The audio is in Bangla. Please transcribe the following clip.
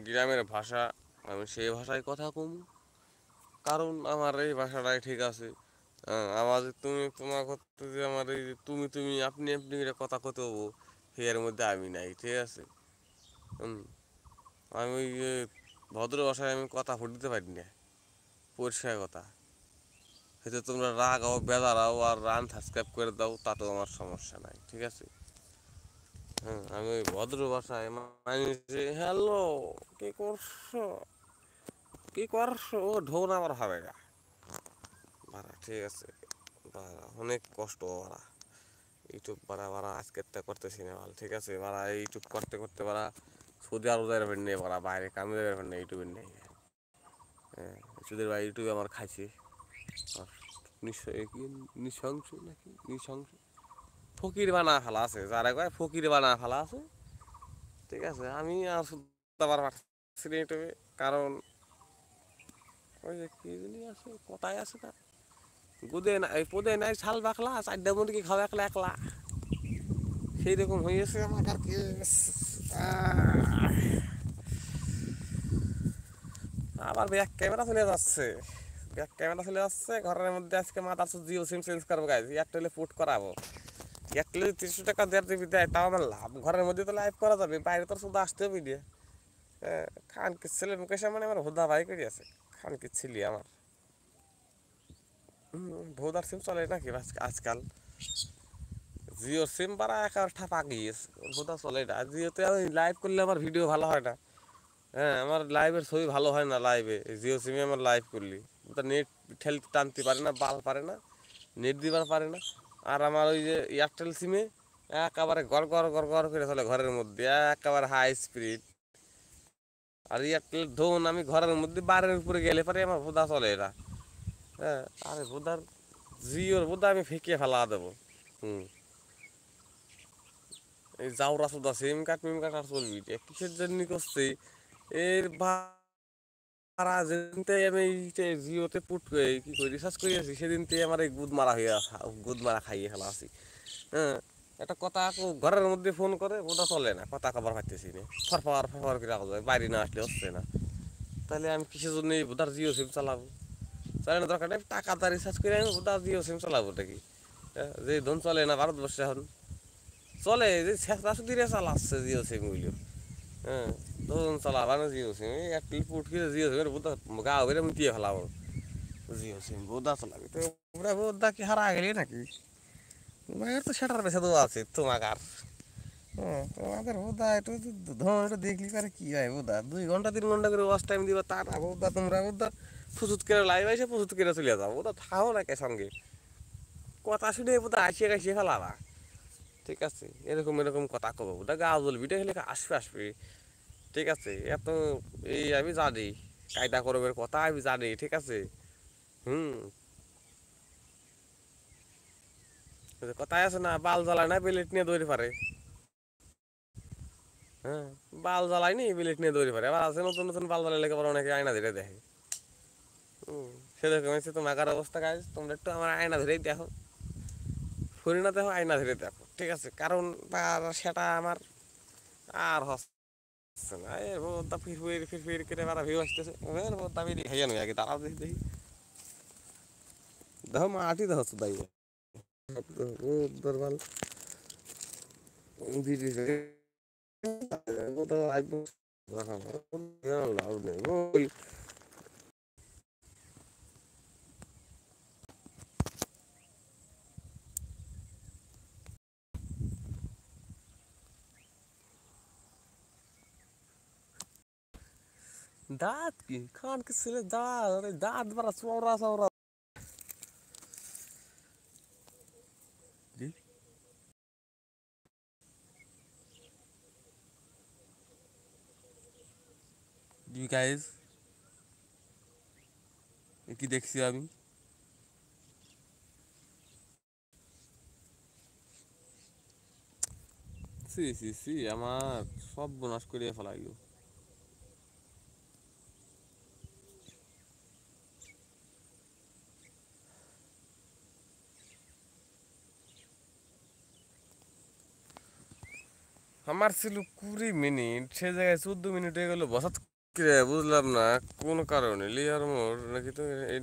গ্রামের ভাষা, আমি সেই ভাষায় কথা কম। কারণ আমার এই ভাষাটাই ঠিক আছে। আমার যে তুমি তোমার করতে যে আমার এই যে তুমি আপনি আপনি করে কথা কতে হবো, এর মধ্যে আমি নাই, ঠিক আছে। হুম, আমি ওই যে ভদ্র ভাষায় আমি কথা ফুটতে পারি না, পরিষ্কার কথা। হয়তো তোমরা রাগাও বেদারাও আর রান সাবস্ক্রাইব করে দাও, তাতেও আমার সমস্যা নাই, ঠিক আছে। হ্যাঁ, আমি ওই ভদ্র ভাষায় মানুষ, হ্যালো, কি করছো, কি করছো, ও ঢোন আমার হবে না বাড়া, ঠিক আছে। বাড়া অনেক কষ্ট বাড়া, ইউটিউব বাড়া বাড়া আজকের তা করতেছি না ভালো, ঠিক আছে। বাড়া ইউটিউব করতে করতে বাড়া সৌদি আরব যাবেন নেই, বাড়া বাইরে কামে যাবেন না ইউটিউবের নেই। হ্যাঁ, সুদের ভাই ইউটিউবে আমার খাইছে আর কি নৃশংস নাকি নৃশংস ফকির বানা ফেলা আছে, যারা কয় ফকির বানা ফেলা আছে, ঠিক আছে। আমি আর আবার পারছি না ইউটিউবে, কারণ ওই যে কি জানি আছে কোথায় আছে না, গুদে নাই পদে নাই শাল বাকলা চারটা মুরগি খাওয়া একলা একলা, সেই রকম হয়েছে আমার আর কি। আবার ব্যাক ক্যামেরা চলে যাচ্ছে, ব্যাক ক্যামেরা চলে যাচ্ছে ঘরের মধ্যে। আজকে মাথার জিও সিম চেঞ্জ করবো গাইজ, এয়ারটেলে ফুট করাবো। এয়ারটেলে 300 টাকা 1.5 GB দেয়, তাও আমার লাভ। ঘরের মধ্যে তো লাইভ করা যাবে, বাইরে তো শুধু আসতে হবে দিয়ে। খান কি ছেলে মুকেশ মানে আমার হুদা ভাই করে আছে, খান কি ছিলি আমার। ভোদার সিম চলে নাকি আজকাল, জিও সিম পারা একার ঠাপা গিয়েছে, ভোদা চলে না জিওতে। আমি লাইভ করলে আমার ভিডিও ভালো হয় না। হ্যাঁ, আমার লাইভের ছবি ভালো হয় না লাইভে, জিও সিমে আমার লাইভ করলি ওটা নেট ঠেলতে টানতে পারে না, বাল পারে না, নেট দিবার পারে না। আর আমার ওই যে এয়ারটেল সিমে একেবারে গড় গড় গড় গড় করে চলে ঘরের মধ্যে, একেবারে হাই স্পিড। আর এয়ারটেল ধরুন আমি ঘরের মধ্যে বারের উপরে গেলে পারে আমার ভোদা চলে এটা। হ্যাঁ, আরে ভোদার জিওর ভোদা আমি ফেঁকে ফেলা দেবো। হুম, এই যাওরা সুদা সিম কার্ড মিম কার্ড আর চলবি কিসের জন্য করছে এর মারা যেদিনতে আমি জিওতে পুট করে কি করি রিসার্চ করিয়াছি, সেদিনতে আমার এই গুদ মারা হইয়া গুদ মারা খাইয়ে ফেলা আছি। হ্যাঁ, একটা কথা ঘরের মধ্যে ফোন করে ওটা চলে না, কথা কবার পাইতেছি না, ফরফর ফরফর করে রাখা যায়, বাইরে না আসলে হচ্ছে না। তাহলে আমি কিসের জন্য এই বোধার জিও সিম চালাবো, চালানোর দরকার নেই, টাকা দা রিসার্চ করে আমি বোধার জিও সিম চালাবো নাকি। যে ধন চলে না ভারতবর্ষে এখন, চলে যে শেষরা সুদিরে চালাচ্ছে জিও সিম গুলো। হ্যাঁ, ধরুন চালাবা না জিও সিম, এক পুট করে জিও সিমের বোধা গা বেড়ে মুটিয়ে ফেলাবো, জিও সিম বোধা চালাবি তো। ওরা বোধা কি হারা গেলি নাকি, তোমার তো সেটার পেছনে তো আছে তোমার আর। তোমাদের বোধা একটু ধরুন একটু দেখলি পারে কি হয় বোধা, 2 ঘন্টা 3 ঘন্টা করে ওয়াচ টাইম দিবা, তা না বোধা তোমরা বোধা ফুসুত করে লাইভ আইসে ফুসুত করে চলে যাও, বোধা থাও না কে সঙ্গে, কথা শুনে বোধা আসিয়ে কাশিয়ে ফেলাবা, ঠিক আছে। এরকম এরকম কথা কব ওটা গা জ্বলবি হলে আসবে আসবে, ঠিক আছে। এত এই আমি জানি কায়দা করবের কথা আমি জানি, ঠিক আছে। হুম, ওই যে কথায় আছে না, বাল জ্বালায় না বিলেট নিয়ে দৌড়ে পারে। হ্যাঁ, বাল জ্বালায়নি বিলেট নিয়ে দৌড়ে পারে, আবার আছে নতুন নতুন বাল জ্বালাই লেগে পরে অনেকে আয়না ধরে দেখে। হুম, সেরকম হয়েছে তোমার অবস্থা গাইজ, তোমরা একটু আমার আয়না ধরেই দেখো, ফরি না দেখো, আয়না ধরে দেখো, ঠিক আছে। কারণ সেটা আমার আর হচ্ছে না, এর বোধা ফিরফির ফিরফির করে মারা ভিউ আসতেছে, এর বোধা আমি খাইয়া নই আগে দাঁড়াও দেখি দেখি, দেখো মাটি দেখো তো দাই দরবাল দাঁত কি খান কি ছেলে দাঁত, আরে দাঁত বাড়া চওড়া চওড়া। গাইজ কি দেখছি আমি, সি সি সি আমার সব বনাশ করিয়া ফেলাইলো। আমার ছিল 20 মিনিট, সে জায়গায় 14 মিনিট হয়ে গেল, বসাত করে বুঝলাম না কোন কারণে লিয়ার মোর নাকি তো এটা